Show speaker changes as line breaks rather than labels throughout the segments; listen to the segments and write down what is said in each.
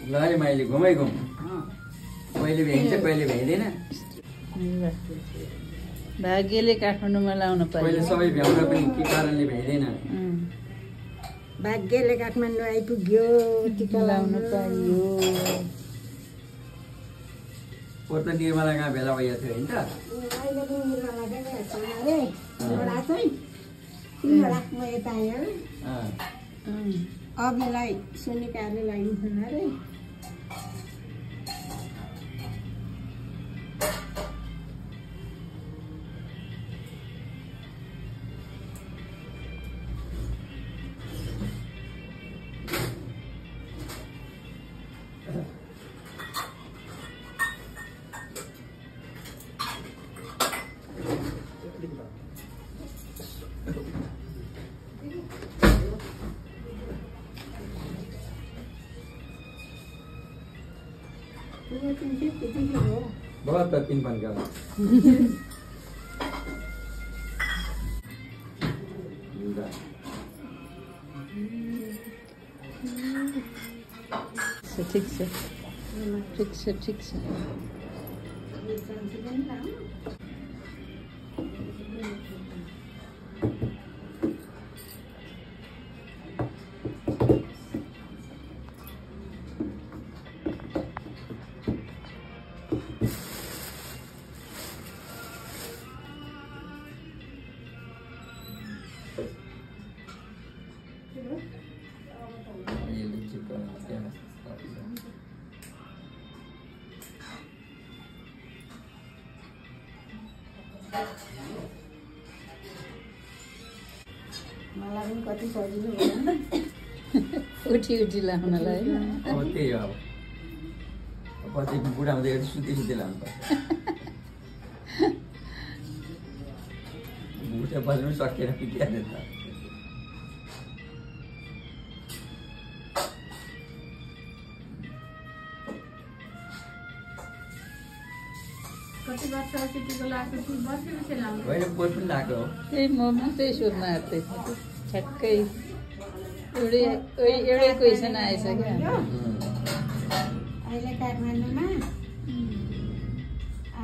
ल है माइली घुमै घुम कहिले भ्याइन्छ कहिले भ्याइँदैन
भाग्यले काठमाडौँमा लाउन पाइयो
कहिले सबै भ्याउन पनि के कारणले भ्याइँदैन
भाग्यले काठमाडौँ आइपुग्यो टिका
लाउन पाइयो
पोहोर त निर्मला कहाँ भेला भइएको थियो होइन त
अहिले पनि निर्मला अरे एउटा चाहिँ तिनवटा म यता आयो अभिलाई सुनिकाले लागिन्छ अरे
बहुत 3 बन गया
ठीक से ठीक से ठीक से
मलाई पनि कति सजिलो भयो
उठी उठी लाउनलाई
अब त्यही हो अब पछि बुढा हुँदै सुती सुती लानुपर्छ बुढा बज्नु सकेर पिटिहाल्यो त होइन पोहोर पनि लाग्यो
त्यही म त्यही सोध्न आँट्दै थिएँ ठ्याक्कै एउटै क्वेसन आएछ क्या
अहिले काठमाडौँमा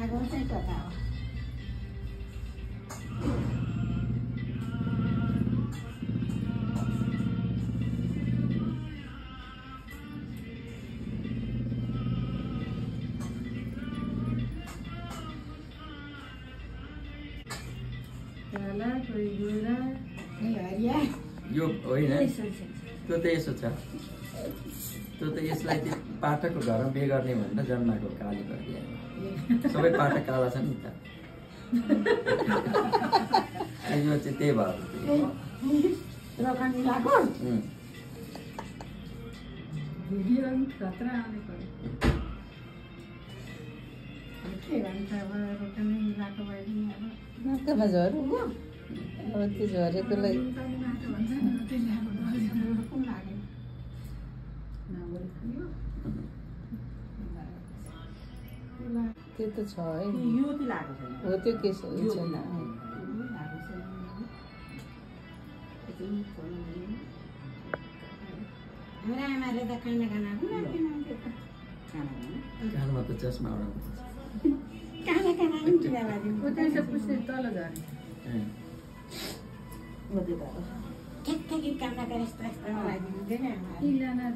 आगो चाहिँ कता हो
यो होइन त्यो त यसो छ त्यो त यसलाई त्यो पाठकको घरमा बिहे गर्ने भनेर जन्माएको काली गरिदियो सबै पाठक काला छ नि त यो चाहिँ त्यही भयो
नाकामा झऱ्यो अब त्यो झरेकोलाई त्यो त छ है हो त्यो के छैन
कानमा त चस्मा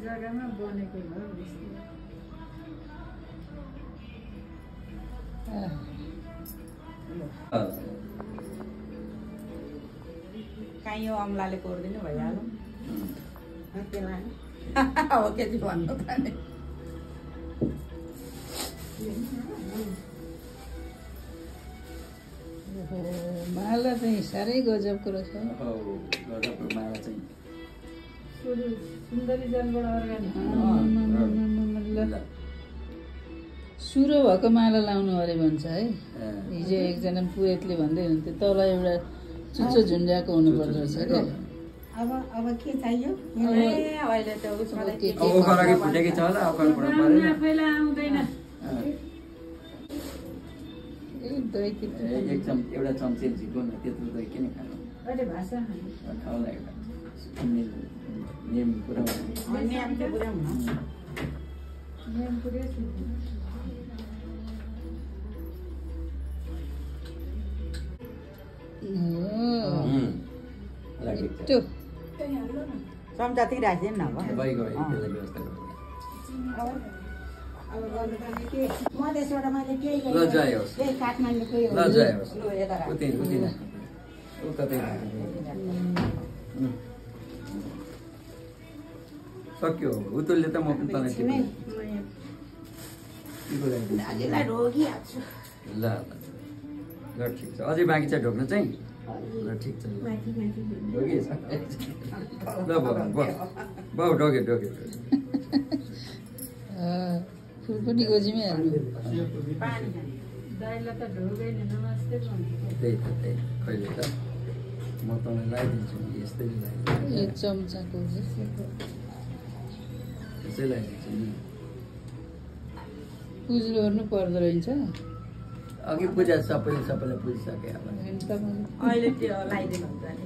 जग्गामा बनेको
कहीँ यो अम्लाले कोर्दिनु भइहाल्यो हो के चाहिँ भन्नु पर्ने
माला चाहिँ साह्रै गजबको रहेछ
माला चाहिँ
सुन्दरी जनबाट अर्ग्यानिक सुरो भएको माला लाउनु अरे भन्छ है हिजो एकजना पुरोहितले भन्दै हुन्थ्यो तल एउटा चुच्चो झुन्ड्याएको हुनुपर्दो रहेछ क्या
अब के चाहियो
अहिले त
फुटेकै छ होला एउटा चम्ची झिको न त्यत्रो दही किन खानु खाउला एउटा नियम पुरा ल ठिक छ
त्यो
चम्चा तिर राख्दैन न अब
गइगयो त्यसलाई व्यवस्था गर्नु
अब गर्नुपर्ने के मधेसबाट मैले केही
ल जाए होस्
त्यही काठमाडौँको यो
ल जाए होस्
लु यता राख
उतै उतिन उ कतै सक्यो उतुलले त म पनि तँलाई
एकछिनै दाजुलाई रोगिहाल्छु
ल ल ठिक छ अझै बाँकी छ ढोक्नु चाहिँ ल ठिक छ
माथि माथि
ढोकिएछ ल बाउ ढोक्यो ढोक्यो
फुल पनि गोजीमै हाल्नु
पानी
त्यही त कहिले त म तँलाई लगाइदिन्छु नि यस्तै लगाइदिन्छु
यो चम्चाको
यसै लगाइदिन्छु नि
पुज्नु ओर्नु पर्दो रहेछ
अघि पूजा सबैले पुजिसके अब
अनि तपाईँले
अहिले त्यो लगाइदिनु हुन्छ नि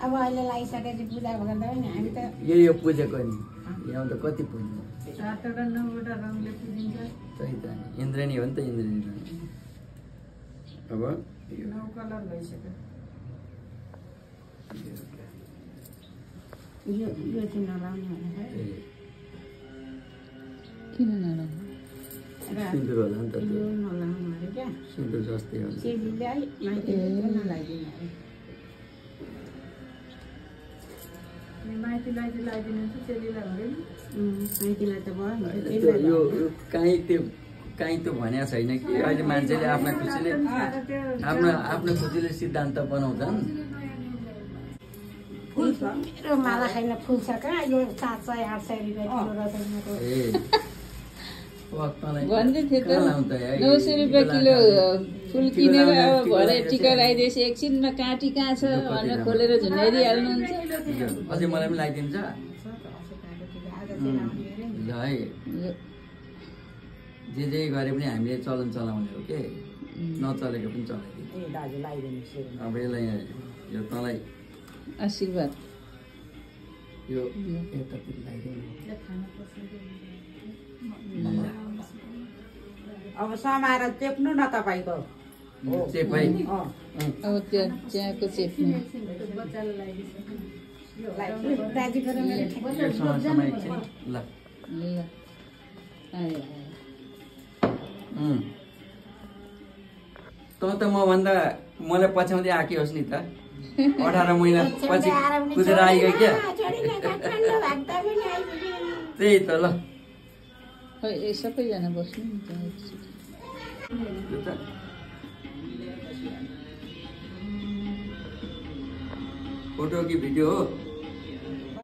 अब अहिले लगाइसकेपछि पूजा गर्दा पनि हामी त
यो पुजेको नि यहाँ त कति पुज्नु त्यही त इन्द्रेणी हो नि त इन्द्रेणी अब
यो चाहिँ नलाउनु भनेर
किन नलाउनु
सिन्दुर होला नि त
यो नलाउनु अरे क्या
सिन्दुर जस्तै हो
चेलीलाई माइती नलाइदिनु अरे माइतीलाई त भयो
यो काहीँ त्यो भनेको छैन कि अहिले मान्छेले आफ्नो खुसीले आफ्नो खुसीले सिद्धान्त बनाउँछन्
फुल मेरो माला खाइन फुल छ कहाँ यो 700 800 रुपियाँ किलो रसाइनको
ए
भन्दै थियो त 900 रुपियाँ किलो फुल किनेर अब भरे टिका लगाइदिएपछि एकछिनमा काँटी कहाँ छ भनेर खोलेर झुन्डाइदिइहाल्नुहुन्छ
अझै मलाई पनि लगाइदिन्छ ल है जे गरे पनि हामीले चलन चलाउने हो के नचलेको पनि चलाइदिन्छ
ए दाजु लगाइदिनु सेरो
अब यसलाई यो तँलाई
आशीर्वाद
यो यतातिर लगाइदिनु
अब समाएर चेप्नु न तपाईँको
चेप है
अब त्यो चियाको चेप्नु
दाजुको र मेरो ठिक
यो समय एकछिन ल
ल आयो
त मभन्दा मलाई पछ्याउँदै आएकी होस् नि त 18 महिना पछि कुदेर आइगयो क्या त्यही त ल
खै सबैजना बस्नु नि त्यहाँ एकछिन।
फोटो कि भिडियो हो